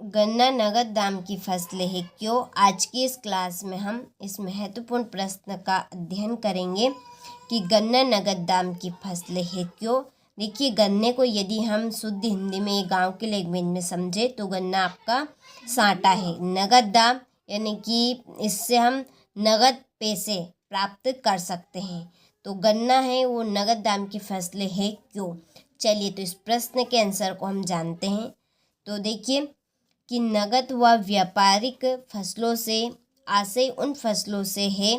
गन्ना नगद दाम की फसलें है क्यों। आज की इस क्लास में हम इस महत्वपूर्ण प्रश्न का अध्ययन करेंगे कि गन्ना नगद दाम की फसलें है क्यों। देखिए, गन्ने को यदि हम शुद्ध हिंदी में गांव के लैंग्वेज में समझे तो गन्ना आपका साटा है। नगद दाम यानी कि इससे हम नगद पैसे प्राप्त कर सकते हैं। तो गन्ना है वो नगद दाम की फसलें है क्यों। चलिए तो इस प्रश्न के आंसर को हम जानते हैं। तो देखिए कि नगद व व्यापारिक फसलों से आशय उन फसलों से है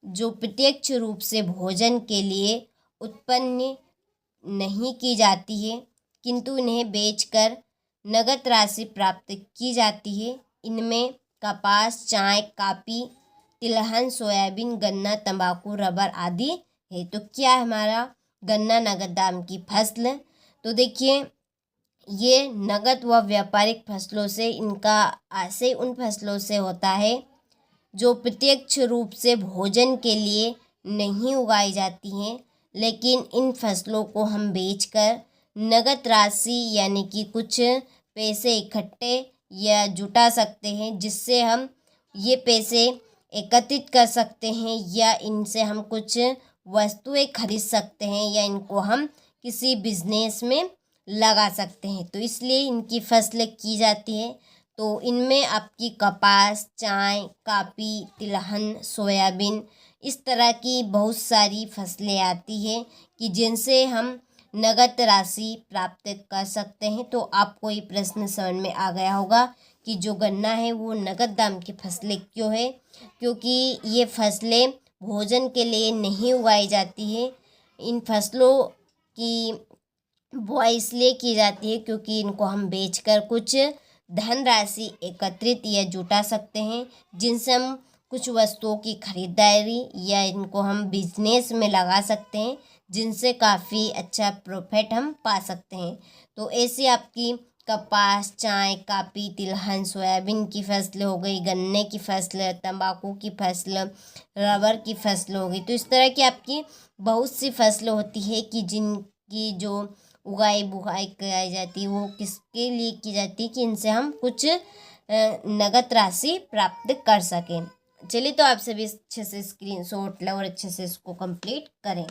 जो प्रत्यक्ष रूप से भोजन के लिए उत्पन्न नहीं की जाती है किंतु इन्हें बेचकर नगद राशि प्राप्त की जाती है। इनमें कपास, चाय, कॉफी, तिलहन, सोयाबीन, गन्ना, तंबाकू, रबर आदि है। तो क्या हमारा गन्ना नगद दाम की फसल। तो देखिए, ये नगद व व्यापारिक फसलों से इनका आशय उन फसलों से होता है जो प्रत्यक्ष रूप से भोजन के लिए नहीं उगाई जाती हैं, लेकिन इन फसलों को हम बेचकर नगद राशि यानी कि कुछ पैसे इकट्ठे या जुटा सकते हैं, जिससे हम ये पैसे एकत्रित कर सकते हैं या इनसे हम कुछ वस्तुएं खरीद सकते हैं या इनको हम किसी बिजनेस में लगा सकते हैं। तो इसलिए इनकी फसलें की जाती है। तो इनमें आपकी कपास, चाय, कॉफी, तिलहन, सोयाबीन इस तरह की बहुत सारी फसलें आती हैं कि जिनसे हम नगद राशि प्राप्त कर सकते हैं। तो आपको ये प्रश्न समझ में आ गया होगा कि जो गन्ना है वो नगद दाम की फसलें क्यों है, क्योंकि ये फसलें भोजन के लिए नहीं उगाई जाती है। इन फसलों की बुआई इसलिए की जाती है क्योंकि इनको हम बेचकर कुछ धनराशि एकत्रित या जुटा सकते हैं, जिनसे हम कुछ वस्तुओं की खरीदारी या इनको हम बिजनेस में लगा सकते हैं, जिनसे काफ़ी अच्छा प्रॉफिट हम पा सकते हैं। तो ऐसे आपकी कपास, चाय, कॉफी, तिलहन, सोयाबीन की फसलें हो गई, गन्ने की फसल, तंबाकू की फसल, रबर की फसल हो गई। तो इस तरह की आपकी बहुत सी फसलें होती है कि जिनकी जो उगाई बुआई कराई जाती है वो किसके लिए की जाती है कि इनसे हम कुछ नगद राशि प्राप्त कर सकें। चलिए तो आप सभी अच्छे से स्क्रीनशॉट लें और अच्छे से इसको कंप्लीट करें।